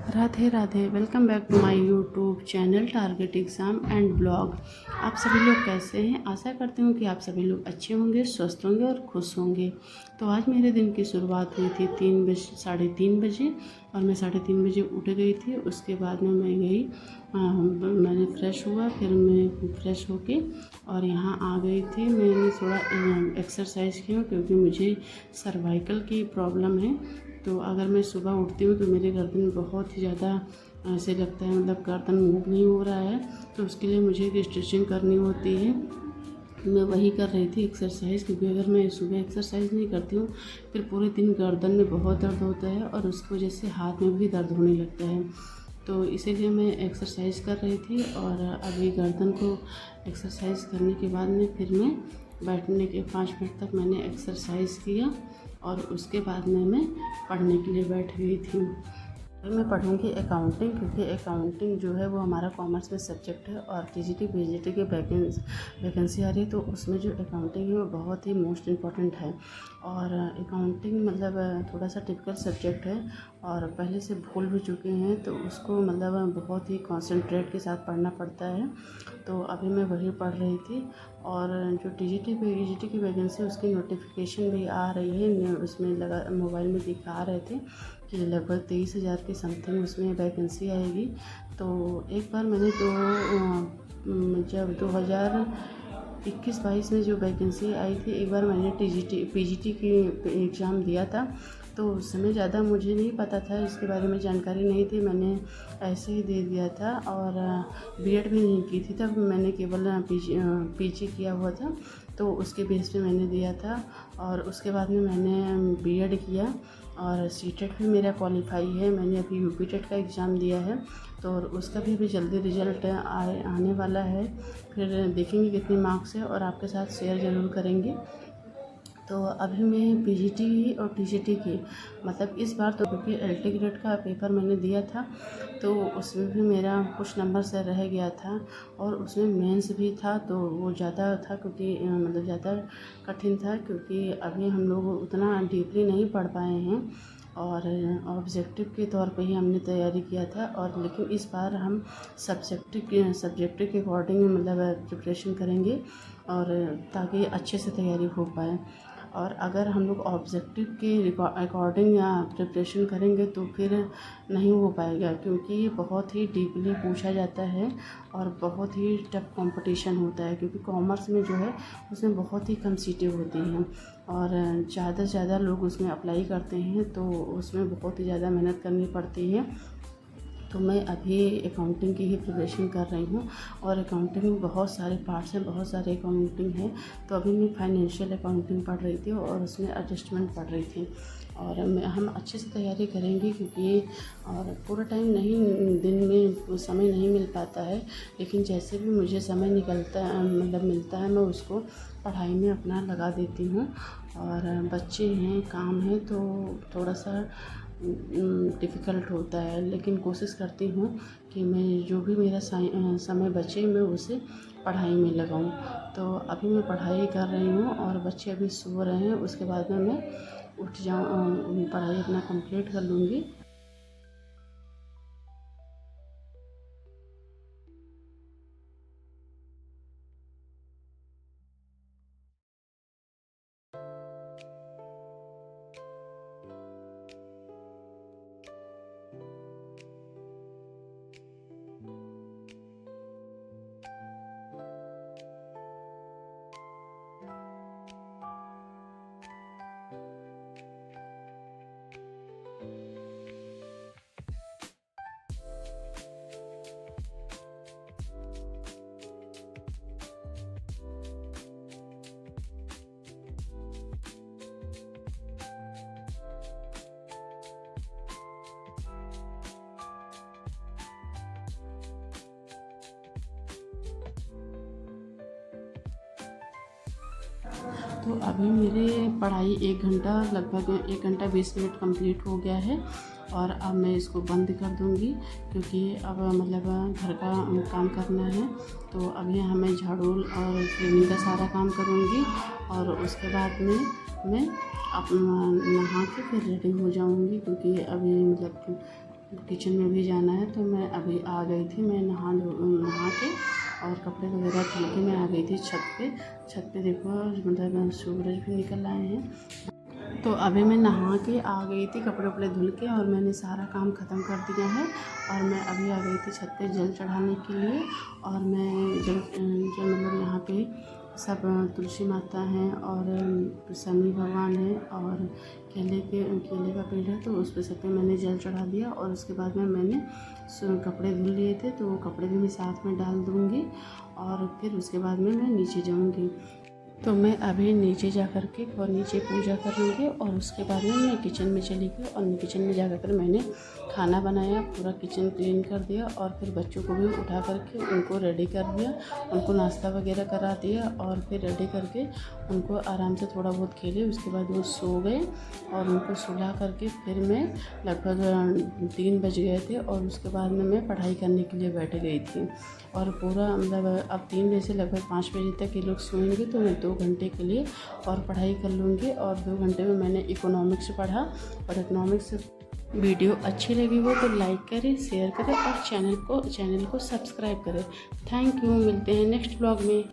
Radhe Radhe. Welcome back to my YouTube channel target exam and blog. आप सभी लोग कैसे हैं? आशा करती हूँ कि आप सभी लोग अच्छे होंगे, स्वस्थ होंगे और खुश होंगे। तो आज मेरे दिन की शुरुआत हुई थी 3 बजे और मैं 3:30 बजे उठ गई थी। उसके बाद में मैं गई, मैंने फ़्रेश हुआ, फिर मैं फ़्रेश होके और यहाँ आ गई थी। मैंने थोड़ा एक्सरसाइज किया क्योंकि मुझे सर्वाइकल की प्रॉब्लम है। तो अगर मैं सुबह उठती हूँ तो मेरे गर्दन में बहुत ही ज़्यादा ऐसे लगता है, मतलब गर्दन मूव नहीं हो रहा है, तो उसके लिए मुझे एक स्ट्रेचिंग करनी होती है। मैं वही कर रही थी एक्सरसाइज, क्योंकि अगर मैं सुबह एक्सरसाइज नहीं करती हूँ फिर पूरे दिन गर्दन में बहुत दर्द होता है और उसकी वजह से हाथ में भी दर्द होने लगता है। तो इसीलिए मैं एक्सरसाइज कर रही थी और अभी गर्दन को एक्सरसाइज करने के बाद में फिर मैं बैठने के 5 मिनट तक मैंने एक्सरसाइज किया और उसके बाद में मैं पढ़ने के लिए बैठ गई थी। मैं पढ़ूँगी अकाउंटिंग, क्योंकि अकाउंटिंग जो है वो हमारा कॉमर्स में सब्जेक्ट है और टीजीटी पीजीटी की वैकेंसी आ रही है, तो उसमें जो अकाउंटिंग है वो बहुत ही मोस्ट इम्पॉर्टेंट है। और अकाउंटिंग मतलब थोड़ा सा टिपिकल सब्जेक्ट है और पहले से भूल भी चुके हैं, तो उसको मतलब बहुत ही कॉन्सेंट्रेट के साथ पढ़ना पड़ता है। तो अभी मैं वही पढ़ रही थी और जो टीजीटी पीजीटी की वैकेंसी उसकी नोटिफिकेशन भी आ रही है, उसमें लगा मोबाइल में दिखा रहे थे कि लगभग 23,000 के समथिंग उसमें वैकेंसी आएगी। तो एक बार मैंने जब 2021-22 में जो वैकेंसी आई थी, एक बार मैंने टीजीटी पीजीटी की एग्ज़ाम दिया था। तो उस समय ज़्यादा मुझे नहीं पता था, इसके बारे में जानकारी नहीं थी, मैंने ऐसे ही दे दिया था और बीएड भी नहीं की थी तब, मैंने केवल पीजी किया हुआ था, तो उसके बेस पे मैंने दिया था। और उसके बाद में मैंने बीएड किया और सीटेट भी मेरा क्वालिफाई है। मैंने अभी यूपी टेट का एग्ज़ाम दिया है, तो उसका भी अभी जल्दी रिजल्ट आने वाला है। फिर देखेंगे कितने मार्क्स है और आपके साथ शेयर ज़रूर करेंगे। तो अभी मैं पीजीटी और टीजीटी की मतलब इस बार तो, क्योंकि एलटी ग्रेड का पेपर मैंने दिया था तो उसमें भी मेरा कुछ नंबर से रह गया था और उसमें मेंस भी था, तो वो ज़्यादा था क्योंकि मतलब ज़्यादा कठिन था, क्योंकि अभी हम लोग उतना डीपली नहीं पढ़ पाए हैं और ऑब्जेक्टिव के तौर पे ही हमने तैयारी किया था। और लेकिन इस बार हम सब्जेक्ट के अकॉर्डिंग मतलब प्रिपरेशन करेंगे और ताकि अच्छे से तैयारी हो पाए। और अगर हम लोग ऑब्जेक्टिव के अकॉर्डिंग या प्रिपरेशन करेंगे तो फिर नहीं हो पाएगा, क्योंकि ये बहुत ही डीपली पूछा जाता है और बहुत ही टफ कंपटीशन होता है, क्योंकि कॉमर्स में जो है उसमें बहुत ही कम सीटें होती हैं और ज़्यादा से ज़्यादा लोग उसमें अप्लाई करते हैं, तो उसमें बहुत ही ज़्यादा मेहनत करनी पड़ती है। तो मैं अभी अकाउंटिंग की ही प्रिपरेशन कर रही हूँ और अकाउंटिंग में बहुत सारे पार्ट्स हैं, बहुत सारे अकाउंटिंग है। तो अभी मैं फाइनेंशियल अकाउंटिंग पढ़ रही थी और उसमें एडजस्टमेंट पढ़ रही थी और हम अच्छे से तैयारी करेंगे, क्योंकि और पूरा टाइम नहीं, दिन में समय नहीं मिल पाता है, लेकिन जैसे भी मुझे समय निकलता है मतलब मिलता है, मैं उसको पढ़ाई में अपना लगा देती हूँ। और बच्चे हैं, काम है, तो थोड़ा सा डिफ़िकल्ट होता है, लेकिन कोशिश करती हूँ कि मैं जो भी मेरा समय बचे मैं उसे पढ़ाई में लगाऊँ। तो अभी मैं पढ़ाई कर रही हूँ और बच्चे अभी सो रहे हैं, उसके बाद में मैं उठ जाऊँ, पढ़ाई अपना कंप्लीट कर लूँगी। तो अभी मेरे पढ़ाई 1 घंटा, लगभग 1 घंटा 20 मिनट कंप्लीट हो गया है और अब मैं इसको बंद कर दूँगी, क्योंकि अब मतलब घर का काम करना है। तो अभी मैं झाड़ू और क्लीनिंग का सारा काम करूँगी और उसके बाद में मैं अपना नहा के फिर रेडी हो जाऊँगी, क्योंकि अभी मतलब किचन में भी जाना है। तो मैं अभी आ गई थी, मैं नहा के और कपड़े वगैरह धुल के मैं आ गई थी छत पे देखो मतलब सूरज भी निकल आए हैं। तो अभी मैं नहा के आ गई थी, कपड़े वपड़े धुल के, और मैंने सारा काम ख़त्म कर दिया है। और मैं अभी आ गई थी छत पे जल चढ़ाने के लिए। और मैं जल मतलब यहाँ पे सब तुलसी माता हैं और शनि भगवान हैं और केले का पेड़ है, तो उस पे सब पे मैंने जल चढ़ा दिया। और उसके बाद में मैंने कपड़े धुल लिए थे, तो वो कपड़े भी मैं साथ में डाल दूँगी और फिर उसके बाद में मैं नीचे जाऊँगी। तो मैं अभी नीचे जा कर के और नीचे पूजा कर लूँगी और उसके बाद में मैं किचन में चली गई और किचन में जा कर मैंने खाना बनाया, पूरा किचन क्लीन कर दिया और फिर बच्चों को भी उठा करके उनको रेडी कर दिया, उनको नाश्ता वगैरह करा दिया और फिर रेडी करके उनको आराम से थोड़ा बहुत खेले। उसके बाद वो सो गए और उनको सुला करके फिर मैं लगभग 3 बज गए थे और उसके बाद में मैं पढ़ाई करने के लिए बैठ गई थी। और पूरा मतलब अब 3 बजे से लगभग 5 बजे तक ये लोग सोएंगे, तो मैं 2 घंटे के लिए और पढ़ाई कर लूँगी। और 2 घंटे में मैंने इकोनॉमिक्स पढ़ा। और इकोनॉमिक्स वीडियो अच्छी लगी हो तो लाइक करें, शेयर करें और चैनल को सब्सक्राइब करें। थैंक यू, मिलते हैं नेक्स्ट ब्लॉग में।